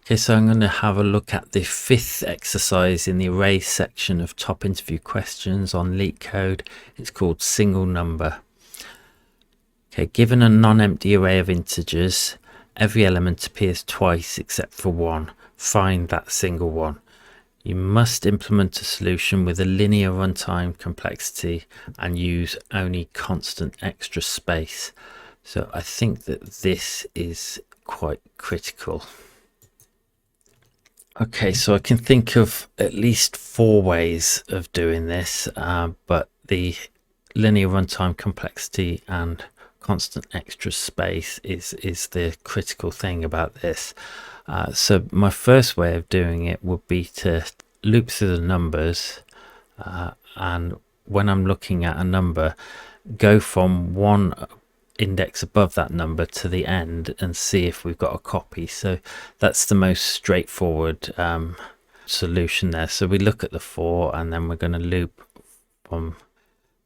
Okay, so I'm going to have a look at the fifth exercise in the array section of top interview questions on LeetCode. It's called single number. Okay, given a non-empty array of integers, every element appears twice except for one. Find that single one. You must implement a solution with a linear runtime complexity and use only constant extra space. So I think that this is quite critical. Okay, so I can think of at least 4 ways of doing this, but the linear runtime complexity and constant extra space is the critical thing about this. So my first way of doing it would be to loop through the numbers, and when I'm looking at a number, go from one index above that number to the end and see if we've got a copy. So that's the most straightforward solution there. So we look at the 4 and then we're going to loop from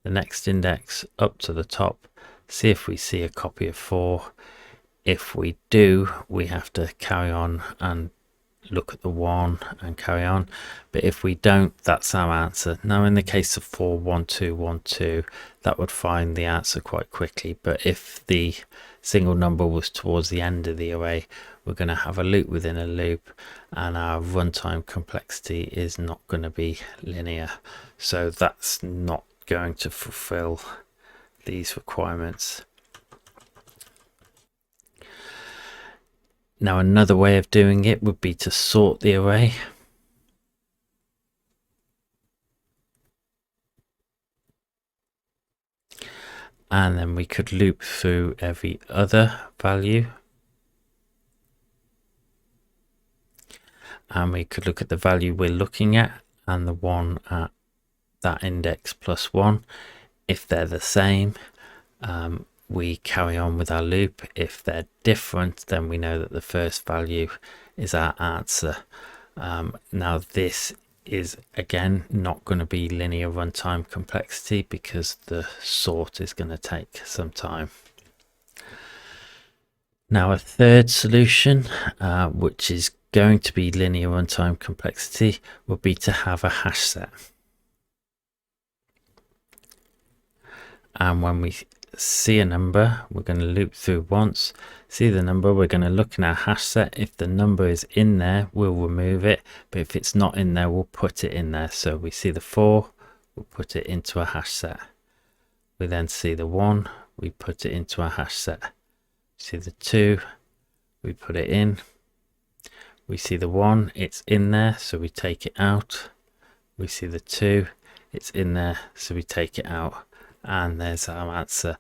the next index up to the top, see if we see a copy of 4. If we do, we have to carry on and look at the 1 and carry on, but if we don't, that's our answer. Now in the case of 4 1 2 1 2, that would find the answer quite quickly, but if the single number was towards the end of the array, we're going to have a loop within a loop and our runtime complexity is not going to be linear, so that's not going to fulfill these requirements. Now another way of doing it would be to sort the array. And then we could loop through every other value. And we could look at the value we're looking at and the one at that index plus 1. If they're the same, we carry on with our loop. If they're different, then we know that the first value is our answer. Now this is again not going to be linear runtime complexity because the sort is going to take some time. Now a third solution, which is going to be linear runtime complexity, would be to have a hash set. And when we see a number, we're going to loop through once, see the number, we're going to look in our hash set. If the number is in there, we'll remove it, but if it's not in there, we'll put it in there. So we see the 4, we'll put it into a hash set. We then see the 1, we put it into a hash set. See the 2, we put it in. We see the 1, it's in there, so we take it out. We see the 2, it's in there, so we take it out. And there's our answer.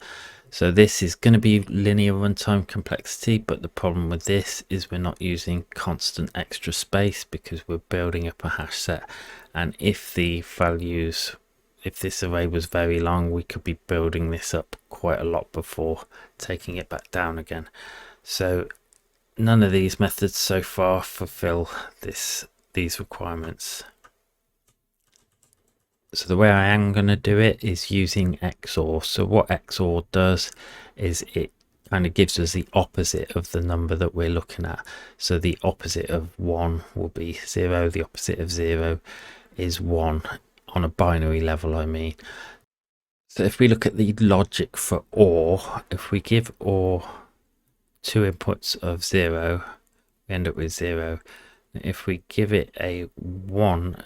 So this is going to be linear runtime complexity, but the problem with this is we're not using constant extra space because we're building up a hash set, and if the values, if this array was very long, we could be building this up quite a lot before taking it back down again. So none of these methods so far fulfill these requirements. So the way I am going to do it is using XOR. So what XOR does is it kind of gives us the opposite of the number that we're looking at. So the opposite of 1 will be 0. The opposite of 0 is 1 on a binary level, I mean. So if we look at the logic for OR, if we give OR 2 inputs of 0, we end up with 0. If we give it a 1,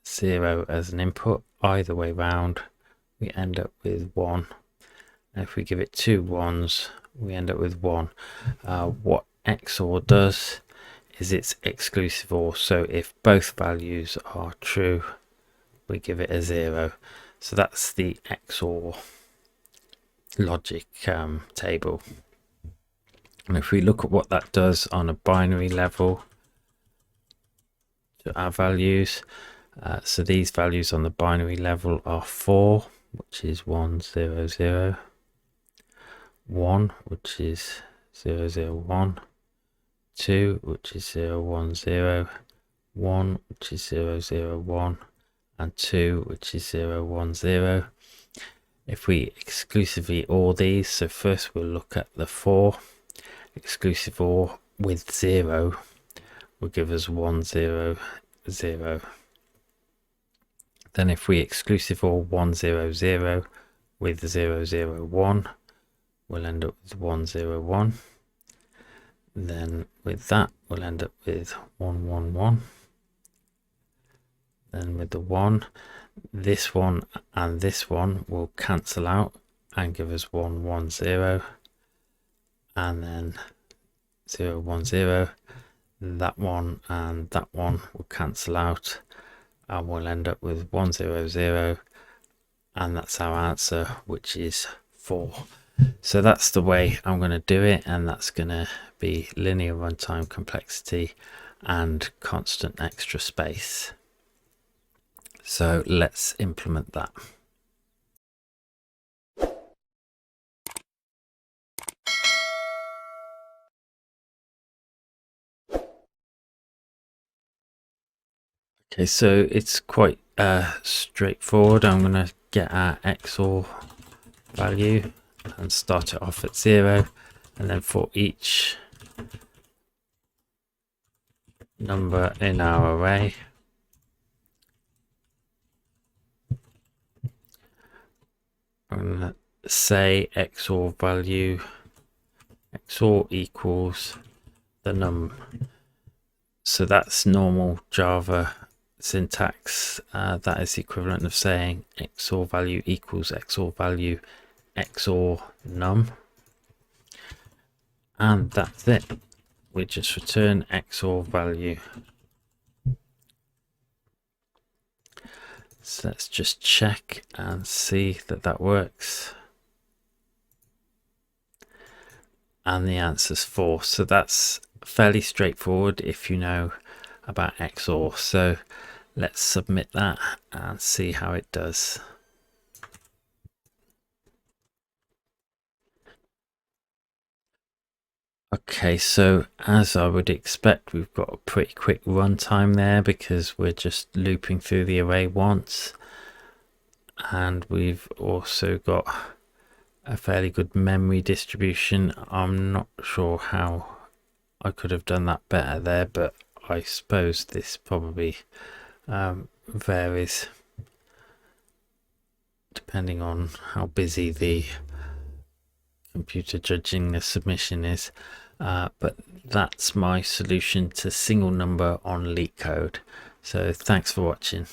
0 as an input, either way round, we end up with 1. And if we give it 2 1s, we end up with 1. What XOR does is it's exclusive OR, so if both values are true, we give it a 0. So that's the XOR logic table. And if we look at what that does on a binary level to our values, so these values on the binary level are 4, which is 1 0 0, 1, which is 0 0 1, 2, which is 0 1 0, 1, which is 0 0 1, and 2, which is 0 1 0. If we exclusively OR these, so first we'll look at the 4, exclusive OR with 0, will give us 1 0 0. Then if we exclusive or 1 0 0 with 0 0 1, we'll end up with 1 0 1. Then with that we'll end up with 1 1 1. Then with the 1, this one and this one will cancel out and give us 1 1 0, and then 0 1 0. That one and that one will cancel out and we'll end up with 1 0 0, and that's our answer, which is 4. So that's the way I'm going to do it, and that's going to be linear runtime complexity and constant extra space. So let's implement that. Okay, so it's quite straightforward. I'm going to get our XOR value and start it off at 0, and then for each number in our array, I'm going to say XOR value, XOR equals the num. So that's normal Java syntax. That is the equivalent of saying XOR value equals XOR value XOR num. And that's it. We just return XOR value. So let's just check and see that that works. And the answer's 4. So that's fairly straightforward if you know about XOR. So let's submit that and see how it does. Okay, so as I would expect, we've got a pretty quick runtime there because we're just looping through the array once. And we've also got a fairly good memory distribution. I'm not sure how I could have done that better there, but I suppose this probably varies depending on how busy the computer judging the submission is. But that's my solution to SingleNumber on LeetCode. So thanks for watching.